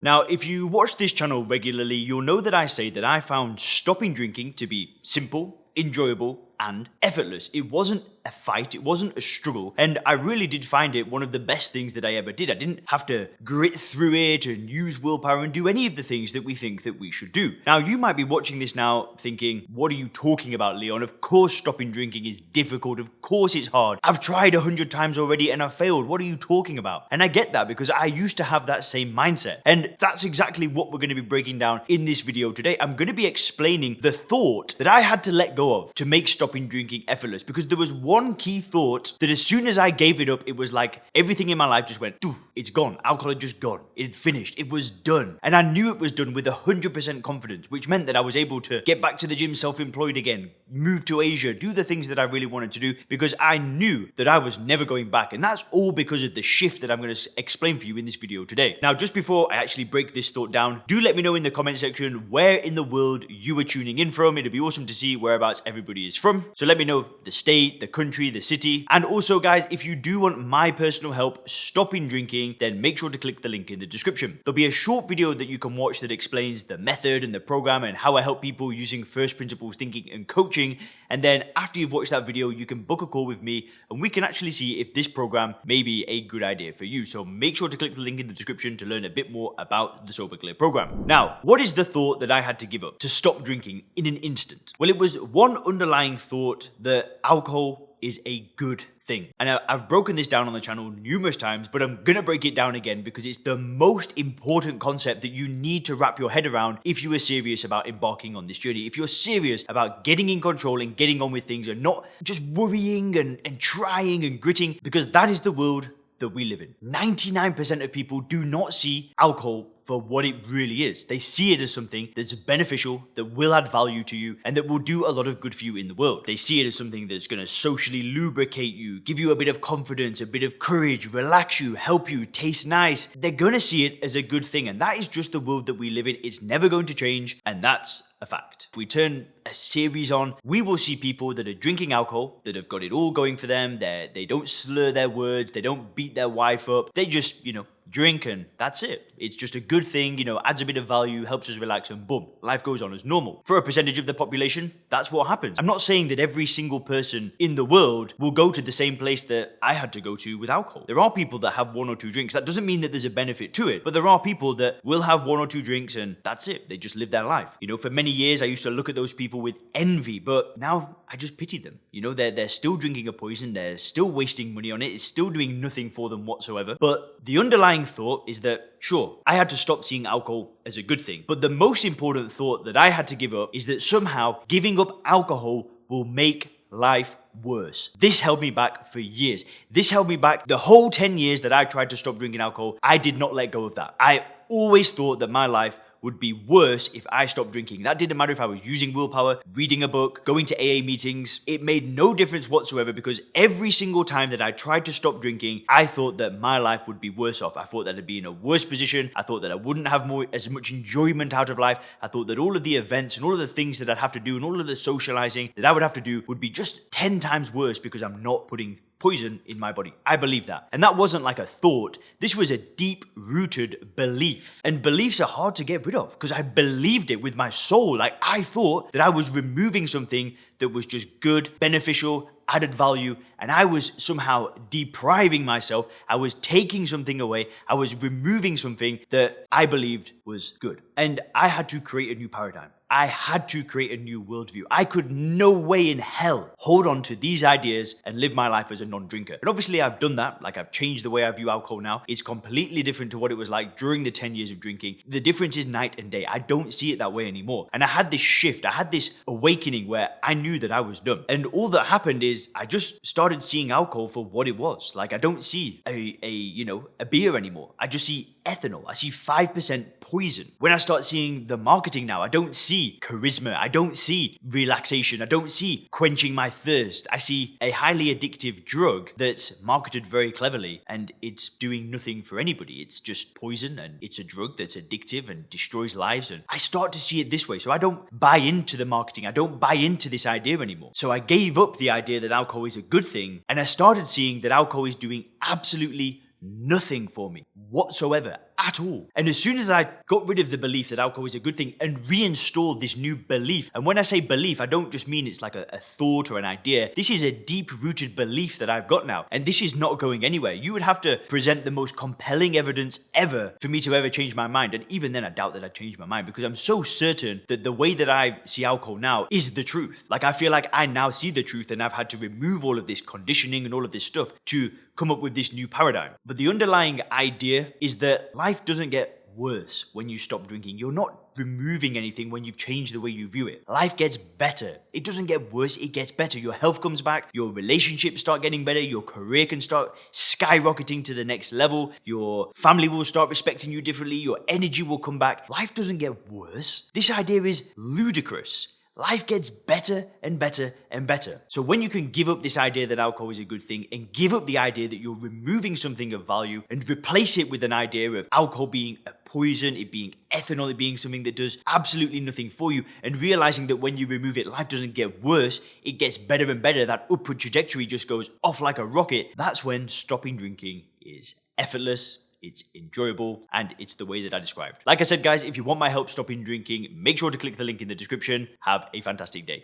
Now, if you watch this channel regularly, you'll know that I say that I found stopping drinking to be simple, enjoyable, and effortless. It wasn't a fight, it wasn't a struggle, and I really did find it one of the best things that I ever did. I didn't have to grit through it and use willpower and do any of the things that we think that we should do. Now, you might be watching this now thinking, what are you talking about, Leon? Of course stopping drinking is difficult, of course it's hard. I've tried 100 times already and I've failed. What are you talking about? And I get that because I used to have that same mindset. And that's exactly what we're going to be breaking down in this video today. I'm going to be explaining the thought that I had to let go of to make stopping drinking effortless, because there was one key thought that as soon as I gave it up, it was like everything in my life just went, doof, it's gone. Alcohol had just gone. It had finished. It was done. And I knew it was done with 100% confidence, which meant that I was able to get back to the gym self-employed again, move to Asia, do the things that I really wanted to do, because I knew that I was never going back. And that's all because of the shift that I'm going to explain for you in this video today. Now, just before I actually break this thought down, do let me know in the comment section where in the world you are tuning in from. It'd be awesome to see whereabouts everybody is from. So let me know the state, the country, the city. And also, guys, if you do want my personal help stopping drinking, then make sure to click the link in the description. There'll be a short video that you can watch that explains the method and the program and how I help people using first principles thinking and coaching. And then after you've watched that video, you can book a call with me and we can actually see if this program may be a good idea for you. So make sure to click the link in the description to learn a bit more about the Sober Clear program. Now, what is the thought that I had to give up to stop drinking in an instant? Well, it was one underlying thought that alcohol is a good thing. And I've broken this down on the channel numerous times, but I'm gonna break it down again because it's the most important concept that you need to wrap your head around if you are serious about embarking on this journey. If you're serious about getting in control and getting on with things and not just worrying and trying and gritting, because that is the world that we live in. 99% of people do not see alcohol for what it really is. They see it as something that's beneficial, that will add value to you, and that will do a lot of good for you in the world. They see it as something that's going to socially lubricate you, give you a bit of confidence, a bit of courage, relax you, help you, taste nice. They're going to see it as a good thing, and that is just the world that we live in. It's never going to change, and that's a fact. If we turn a series on, we will see people that are drinking alcohol, that have got it all going for them. They don't slur their words, they don't beat their wife up. They just, drink and that's it. It's just a good thing, adds a bit of value, helps us relax, and boom, life goes on as normal. For a percentage of the population, that's what happens. I'm not saying that every single person in the world will go to the same place that I had to go to with alcohol. There are people that have one or two drinks. That doesn't mean that there's a benefit to it, but there are people that will have one or two drinks and that's it. They just live their life. For many years, I used to look at those people with envy, but now I just pity them. They're still drinking a poison. They're still wasting money on it. It's still doing nothing for them whatsoever. But the underlying thought is that, sure, I had to stop seeing alcohol as a good thing. But the most important thought that I had to give up is that somehow giving up alcohol will make life worse. This held me back for years. This held me back the whole 10 years that I tried to stop drinking alcohol. I did not let go of that. I always thought that my life would be worse if I stopped drinking. That didn't matter if I was using willpower, reading a book, going to AA meetings. It made no difference whatsoever because every single time that I tried to stop drinking, I thought that my life would be worse off. I thought that I'd be in a worse position. I thought that I wouldn't have as much enjoyment out of life. I thought that all of the events and all of the things that I'd have to do and all of the socializing that I would have to do would be just 10 times worse because I'm not putting poison in my body. I believe that. And that wasn't like a thought. This was a deep-rooted belief. And beliefs are hard to get rid of because I believed it with my soul. Like I thought that I was removing something that was just good, beneficial, added value, and I was somehow depriving myself. I was taking something away. I was removing something that I believed was good. And I had to create a new paradigm. I had to create a new worldview. I could no way in hell hold on to these ideas and live my life as a non-drinker. And obviously I've done that. Like I've changed the way I view alcohol now. It's completely different to what it was like during the 10 years of drinking. The difference is night and day. I don't see it that way anymore. And I had this shift. I had this awakening where I knew that I was done. And all that happened is I just started seeing alcohol for what it was. Like I don't see a beer anymore. I just see ethanol. I see 5% poison. When I start seeing the marketing now, I don't see charisma. I don't see relaxation. I don't see quenching my thirst. I see a highly addictive drug that's marketed very cleverly and it's doing nothing for anybody. It's just poison and it's a drug that's addictive and destroys lives. And I start to see it this way. So I don't buy into the marketing. I don't buy into this idea anymore. So I gave up the idea that alcohol is a good thing and I started seeing that alcohol is doing absolutely nothing for me whatsoever. at all. And as soon as I got rid of the belief that alcohol is a good thing and reinstalled this new belief, and when I say belief, I don't just mean it's like a thought or an idea. This is a deep-rooted belief that I've got now, and this is not going anywhere. You would have to present the most compelling evidence ever for me to ever change my mind, and even then I doubt that I'd change my mind, because I'm so certain that the way that I see alcohol now is the truth. Like, I feel like I now see the truth, and I've had to remove all of this conditioning and all of this stuff to come up with this new paradigm. But the underlying idea is that life doesn't get worse when you stop drinking. You're not removing anything when you've changed the way you view it. Life gets better. It doesn't get worse, it gets better. Your health comes back, your relationships start getting better, your career can start skyrocketing to the next level, your family will start respecting you differently, your energy will come back. Life doesn't get worse. This idea is ludicrous. Life gets better and better and better. So when you can give up this idea that alcohol is a good thing and give up the idea that you're removing something of value and replace it with an idea of alcohol being a poison, it being ethanol, it being something that does absolutely nothing for you, and realizing that when you remove it, life doesn't get worse, it gets better and better, that upward trajectory just goes off like a rocket, that's when stopping drinking is effortless, it's enjoyable, and it's the way that I described. Like I said, guys, if you want my help stopping drinking, make sure to click the link in the description. Have a fantastic day.